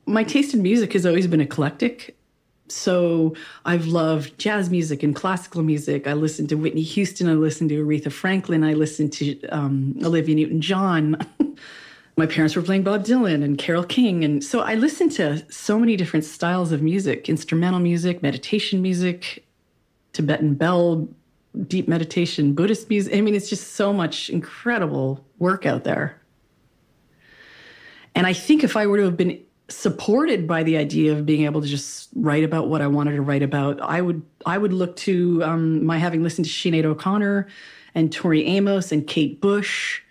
My taste in music has always been eclectic. So I've loved jazz music and classical music. I listened to Whitney Houston. I listened to Aretha Franklin. I listened to Olivia Newton-John. My parents were playing Bob Dylan and Carole King. And so I listened to so many different styles of music, instrumental music, meditation music, Tibetan bell, deep meditation, Buddhist music. I mean, it's just so much incredible work out there. And I think if I were to have been supported by the idea of being able to just write about what I wanted to write about, I would look to my having listened to Sinead O'Connor and Tori Amos and Kate Bush.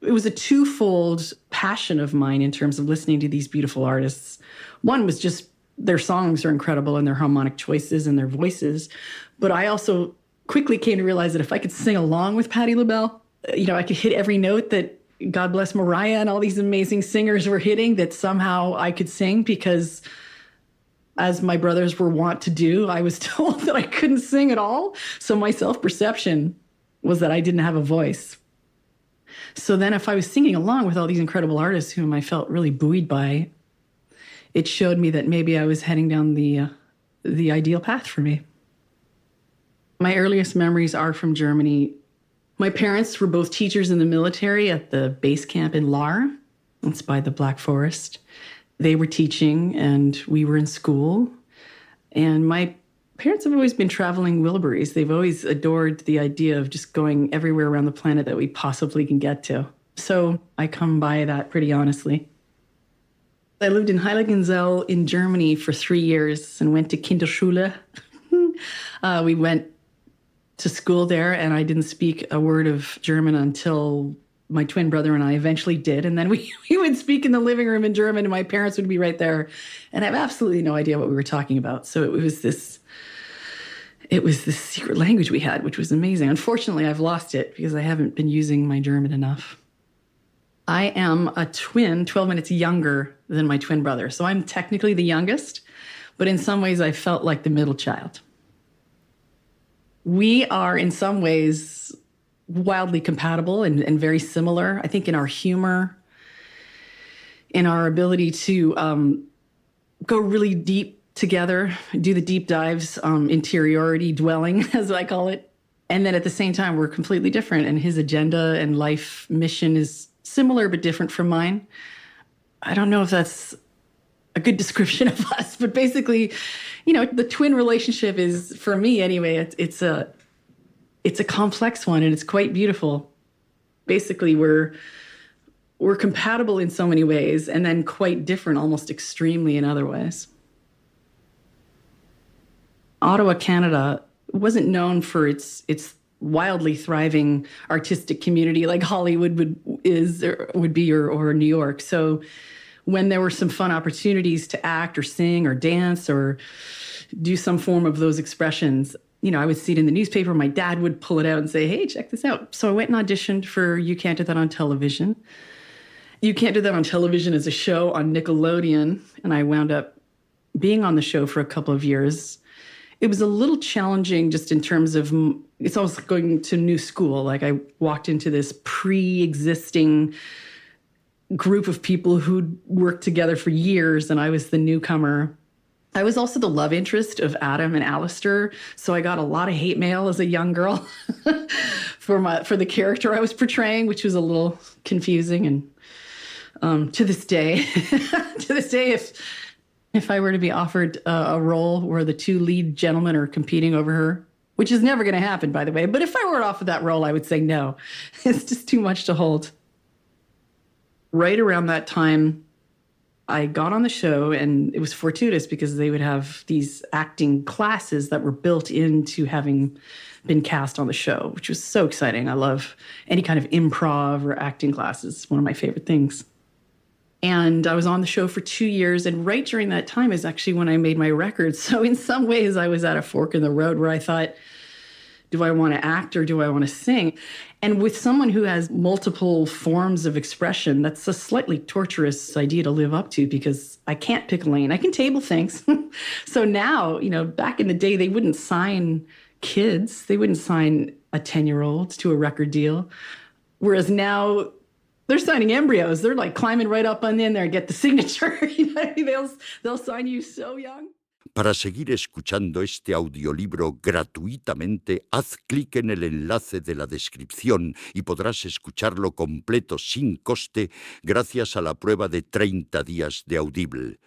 It was a twofold passion of mine in terms of listening to these beautiful artists. One was just their songs are incredible and their harmonic choices and their voices. But I also quickly came to realize that if I could sing along with Patti LaBelle, I could hit every note that God bless Mariah and all these amazing singers were hitting, that somehow I could sing, because as my brothers were wont to do, I was told that I couldn't sing at all. So my self-perception was that I didn't have a voice. So then if I was singing along with all these incredible artists whom I felt really buoyed by, it showed me that maybe I was heading down the ideal path for me. My earliest memories are from Germany. My parents were both teachers in the military at the base camp in Lahr. It's by the Black Forest. They were teaching and we were in school. And my parents have always been traveling Wilburys. They've always adored the idea of just going everywhere around the planet that we possibly can get to. So I come by that pretty honestly. I lived in Heiligenzell in Germany for 3 years and went to Kinderschule. We went to school there, and I didn't speak a word of German until my twin brother and I eventually did. And then we would speak in the living room in German, and my parents would be right there. And I have absolutely no idea what we were talking about. So it was this secret language we had, which was amazing. Unfortunately, I've lost it because I haven't been using my German enough. I am a twin, 12 minutes younger than my twin brother. So I'm technically the youngest, but in some ways I felt like the middle child. We are in some ways wildly compatible and very similar, I think, in our humor, in our ability to go really deep together, do the deep dives, interiority dwelling, as I call it. And then at the same time, we're completely different. And his agenda and life mission is similar but different from mine. I don't know if that's a good description of us, but basically, the twin relationship is, for me anyway, it's a complex one, and it's quite beautiful. Basically, we're compatible in so many ways, and then quite different, almost extremely in other ways. Ottawa, Canada wasn't known for its wildly thriving artistic community like Hollywood would be or New York. So when there were some fun opportunities to act or sing or dance or do some form of those expressions, I would see it in the newspaper. My dad would pull it out and say, hey, check this out. So I went and auditioned for You Can't Do That on Television. You Can't Do That on Television is a show on Nickelodeon, and I wound up being on the show for a couple of years. It was a little challenging just in terms of, it's almost like going to new school. Like I walked into this pre-existing group of people who'd worked together for years, and I was the newcomer. I was also the love interest of Adam and Alistair, so I got a lot of hate mail as a young girl for the character I was portraying, which was a little confusing. And to this day, if I were to be offered a role where the two lead gentlemen are competing over her, which is never going to happen, by the way, but if I were offered that role, I would say no. It's just too much to hold. Right around that time, I got on the show, and it was fortuitous because they would have these acting classes that were built into having been cast on the show, which was so exciting. I love any kind of improv or acting classes. It's one of my favorite things. And I was on the show for 2 years, and right during that time is actually when I made my record. So in some ways, I was at a fork in the road where I thought, do I want to act or do I want to sing? And with someone who has multiple forms of expression, that's a slightly torturous idea to live up to because I can't pick a lane. I can table things. So now, back in the day, they wouldn't sign kids. They wouldn't sign a 10-year-old to a record deal. Whereas now They're signing embryos. They're like climbing right up on in there and get the signature. You know, they'll sign you so young. Para seguir escuchando este audiolibro gratuitamente, haz clic en el enlace de la descripción y podrás escucharlo completo sin coste gracias a la prueba de 30 días de Audible.